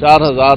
4000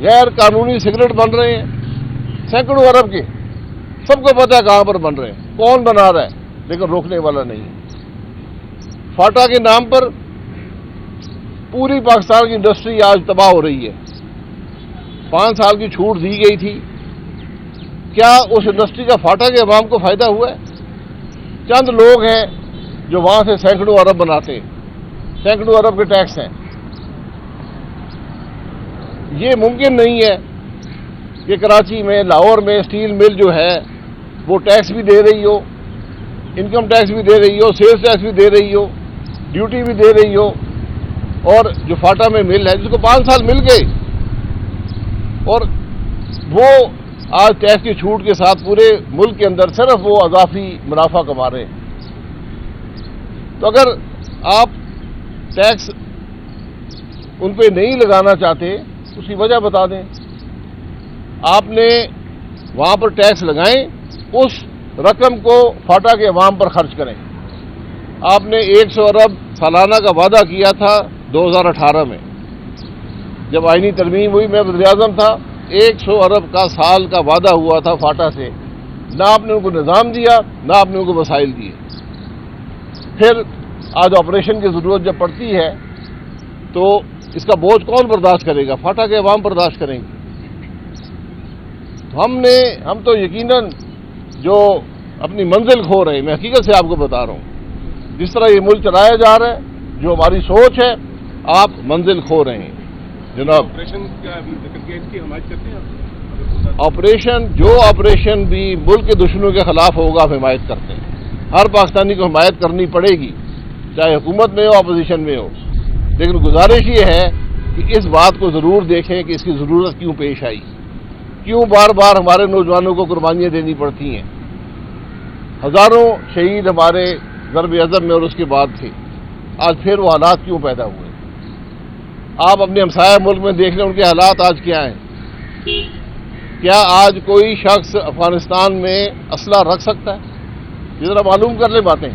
غیر قانونی سگریٹ بن رہے ہیں سینکڑوں ارب کے، سب کو پتہ ہے کہاں پر بن رہے ہیں، کون بنا رہا ہے، لیکن روکنے والا نہیں ہے۔ فاٹا کے نام پر پوری پاکستان کی انڈسٹری آج تباہ ہو رہی ہے۔ 5 سال کی چھوٹ دی گئی تھی، کیا اس انڈسٹری کا فاٹا کے عوام کو فائدہ ہوا ہے؟ چند لوگ ہیں جو وہاں سے سینکڑوں ارب بناتے ہیں، سینکڑوں ارب کے ٹیکس ہیں۔ یہ ممکن نہیں ہے کہ کراچی میں، لاہور میں اسٹیل مل جو ہے وہ ٹیکس بھی دے رہی ہو، انکم ٹیکس بھی دے رہی ہو، سیلز ٹیکس بھی دے رہی ہو، ڈیوٹی بھی دے رہی ہو، اور جو فاٹا میں مل ہے جس کو 5 سال مل گئے اور وہ آج ٹیکس کی چھوٹ کے ساتھ پورے ملک کے اندر صرف وہ اضافی منافع کما رہے ہیں۔ تو اگر آپ ٹیکس ان پہ نہیں لگانا چاہتے اس کی وجہ بتا دیں۔ آپ نے وہاں پر ٹیکس لگائیں، اس رقم کو فاٹا کے عوام پر خرچ کریں۔ آپ نے 100 ارب سالانہ کا وعدہ کیا تھا 2018 میں، جب آئینی ترمیم ہوئی، میں وزیر اعظم تھا، 100 ارب کا سال کا وعدہ ہوا تھا فاٹا سے، نہ آپ نے ان کو نظام دیا، نہ آپ نے ان کو وسائل دیے۔ پھر آج آپریشن کی ضرورت جب پڑتی ہے تو اس کا بوجھ کون برداشت کرے گا؟ فاٹا کے عوام برداشت کریں گے۔ ہم تو یقیناً جو اپنی منزل کھو رہے ہیں، میں حقیقت سے آپ کو بتا رہا ہوں، جس طرح یہ ملک چلایا جا رہا ہے، جو ہماری سوچ ہے، آپ منزل کھو رہے ہیں جناب۔ آپریشن کا ذکر کیا، اس کی حمایت کرتے ہیں آپ؟ آپریشن بھی ملک کے دشمنوں کے خلاف ہوگا، آپ حمایت کرتے ہیں۔ ہر پاکستانی کو حمایت کرنی پڑے گی، چاہے حکومت میں ہو، اپوزیشن میں ہو، لیکن گزارش یہ ہے کہ اس بات کو ضرور دیکھیں کہ اس کی ضرورت کیوں پیش آئی، کیوں بار بار ہمارے نوجوانوں کو قربانیاں دینی پڑتی ہیں۔ ہزاروں شہید ہمارے ضرب اعظم میں اور اس کے بعد تھے، آج پھر وہ حالات کیوں پیدا ہوئے؟ آپ اپنے ہمسایہ ملک میں دیکھ لیں ان کے حالات آج کیا ہیں۔ کیا آج کوئی شخص افغانستان میں اسلحہ رکھ سکتا ہے؟ یہ ذرا معلوم کر لیں باتیں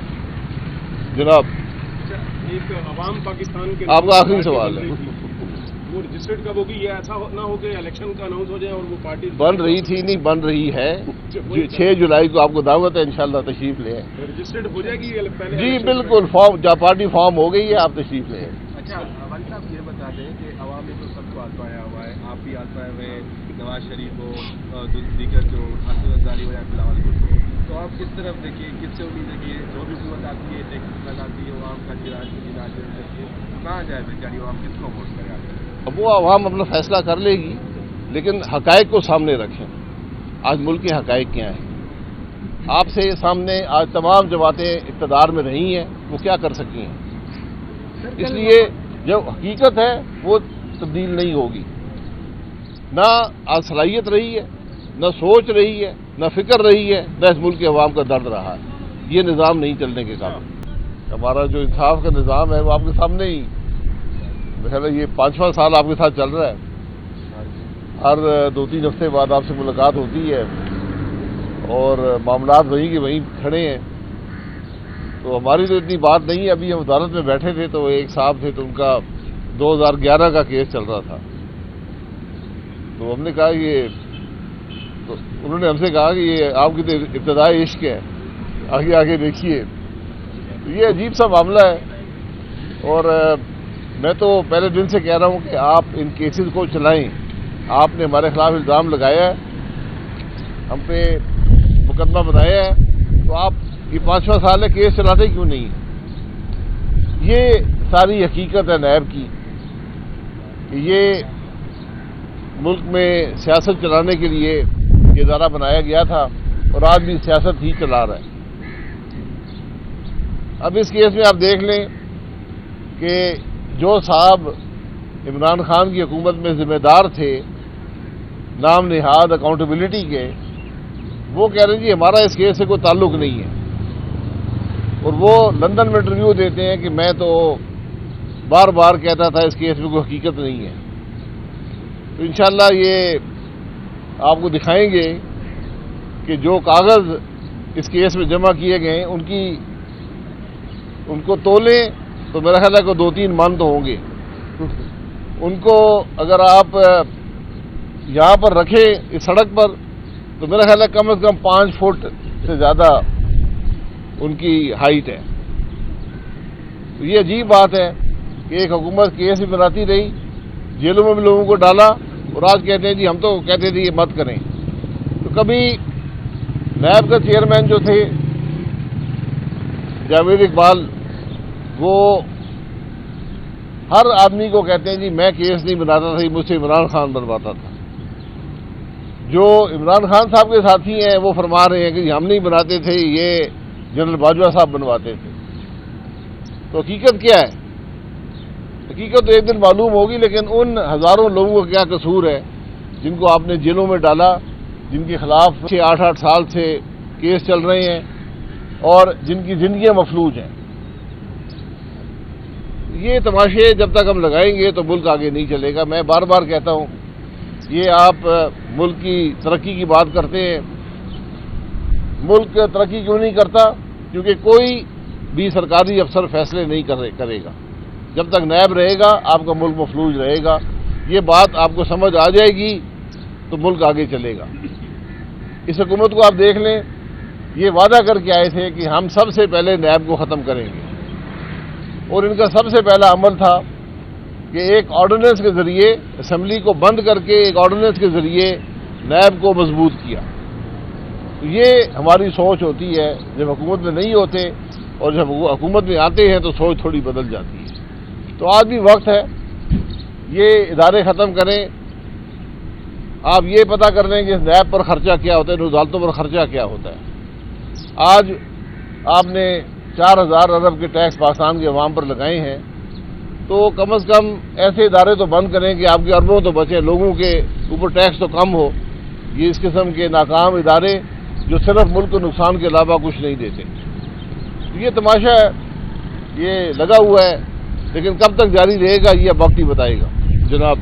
جناب۔ ایک عوام پاکستان کے آپ کا آخری سوال ہے، وہ رجسٹرڈ کب ہوگی؟ یہ ایسا نہ ہو کہ الیکشن کا اناؤنس ہو جائے اور وہ پارٹی بن رہی تھی، نہیں بن رہی ہے۔ 6 جولائی کو آپ کو دعوت ہے، انشاءاللہ تشریف لیں۔ رجسٹرڈ ہو جائے گی پہلے؟ جی بالکل، پارٹی فارم ہو گئی ہے، آپ تشریف لیں۔ اچھا والد صاحب یہ بتا دیں کہ عوامی تو سب کو آزمایا ہوا ہے، آپ بھی آزمائے ہوئے، نواز شریف ہو، دیگر جو حسن انصاری ہو یا بلاول بھٹو، تو آپ کس طرف دیکھیے، کس سے امید ہے کہ جو بھی قوت آتی ہے، ٹیکس لگاتی ہے، عوام کا چراغ کرتی ہے، کہاں جائے بیچاری عوام، کس کو ووٹ کرے؟ اب وہ عوام اپنا فیصلہ کر لے گی، لیکن حقائق کو سامنے رکھیں۔ آج ملک کے حقائق کیا ہیں؟ آپ سے سامنے آج تمام جماعتیں اقتدار میں رہی ہیں، وہ کیا کر سکی ہیں؟ اس لیے جو حقیقت ہے وہ تبدیل نہیں ہوگی، نہ آج صلاحیت رہی ہے، نہ سوچ رہی ہے، نہ فکر رہی ہے، نہ اس ملک کے عوام کا درد رہا ہے۔ یہ نظام نہیں چلنے کے قابل۔ ہمارا جو انصاف کا نظام ہے وہ آپ کے سامنے ہی، میرا یہ 5واں سال آپ کے ساتھ چل رہا ہے، ہر 2-3 ہفتے بعد آپ سے ملاقات ہوتی ہے اور معاملات وہیں کے وہیں کھڑے ہیں۔ تو ہماری تو اتنی بات نہیں ہے، ابھی ہم عدالت میں بیٹھے تھے تو ایک صاحب تھے تو ان کا 2011 کا کیس چل رہا تھا، تو ہم نے کہا تو انہوں نے ہم سے کہا کہ یہ آپ کی تو ابتدائی عشق ہے، آگے آگے دیکھیے۔ تو یہ عجیب سا معاملہ ہے، اور میں تو پہلے دن سے کہہ رہا ہوں کہ آپ ان کیسز کو چلائیں۔ آپ نے ہمارے خلاف الزام لگایا ہے، ہم پہ مقدمہ بنایا ہے، تو آپ یہ 5واں سال ہے، کیس چلاتے کیوں نہیں؟ یہ ساری حقیقت ہے نیب کی کہ یہ ملک میں سیاست چلانے کے لیے یہ ادارہ بنایا گیا تھا اور آج بھی سیاست ہی چلا رہا ہے۔ اب اس کیس میں آپ دیکھ لیں کہ جو صاحب عمران خان کی حکومت میں ذمہ دار تھے نام نہاد اکاؤنٹیبلٹی کے، وہ کہہ رہے ہیں جی ہمارا اس کیس سے کوئی تعلق نہیں ہے، اور وہ لندن میں انٹرویو دیتے ہیں کہ میں تو بار بار کہتا تھا اس کیس میں کوئی حقیقت نہیں ہے۔ تو انشاءاللہ یہ آپ کو دکھائیں گے کہ جو کاغذ اس کیس میں جمع کیے گئے ہیں ان کو تولیں تو میرا خیال ہے کہ 2-3 من تو ہوں گے۔ ان کو اگر آپ یہاں پر رکھیں اس سڑک پر تو میرا خیال ہے کم از کم 5 فٹ سے زیادہ ان کی ہائٹ ہے. تو یہ عجیب بات ہے کہ ایک حکومت کیس بھی بناتی رہی، جیلوں میں بھی لوگوں کو ڈالا، اور آج کہتے ہیں جی ہم تو کہتے تھے یہ مت کریں. تو کبھی نیب کا چیئرمین جو تھے جاوید اقبال، وہ ہر آدمی کو کہتے ہیں جی میں کیس نہیں بناتا تھا، مجھ سے عمران خان بنواتا تھا. جو عمران خان صاحب کے ساتھی ہیں وہ فرما رہے ہیں کہ ہم نہیں بناتے تھے، یہ جنرل باجوہ صاحب بنواتے تھے. تو حقیقت کیا ہے؟ حقیقت تو ایک دن معلوم ہوگی، لیکن ان ہزاروں لوگوں کا کیا قصور ہے جن کو آپ نے جیلوں میں ڈالا، جن کے خلاف 6-8 سال سے کیس چل رہے ہیں اور جن کی زندگیاں مفلوج ہیں. یہ تماشے جب تک ہم لگائیں گے تو ملک آگے نہیں چلے گا. میں بار بار کہتا ہوں، یہ آپ ملک کی ترقی کی بات کرتے ہیں. ملک ترقی کیوں نہیں کرتا؟ کیونکہ کوئی بھی سرکاری افسر فیصلے نہیں کرے گا. جب تک نیب رہے گا آپ کا ملک مفلوج رہے گا. یہ بات آپ کو سمجھ آ جائے گی تو ملک آگے چلے گا. اس حکومت کو آپ دیکھ لیں، یہ وعدہ کر کے آئے تھے کہ ہم سب سے پہلے نیب کو ختم کریں گے، اور ان کا سب سے پہلا عمل تھا کہ ایک آرڈیننس کے ذریعے اسمبلی کو بند کر کے ایک آرڈیننس کے ذریعے نیب کو مضبوط کیا. یہ ہماری سوچ ہوتی ہے جب حکومت میں نہیں ہوتے، اور جب حکومت میں آتے ہیں تو سوچ تھوڑی بدل جاتی ہے. تو آج بھی وقت ہے یہ ادارے ختم کریں. آپ یہ پتہ کر لیں کہ اس نیب پر خرچہ کیا ہوتا ہے، ان عدالتوں پر خرچہ کیا ہوتا ہے. آج آپ نے 4000 ارب کے ٹیکس پاکستان کے عوام پر لگائے ہیں، تو کم از کم ایسے ادارے تو بند کریں کہ آپ کے اربوں تو بچیں، لوگوں کے اوپر ٹیکس تو کم ہو. یہ اس قسم کے ناکام ادارے جو صرف ملک کو نقصان کے علاوہ کچھ نہیں دیتے. یہ تماشا ہے، یہ لگا ہوا ہے، لیکن کب تک جاری رہے گا یہ اب وقت ہی بتائے گا. جناب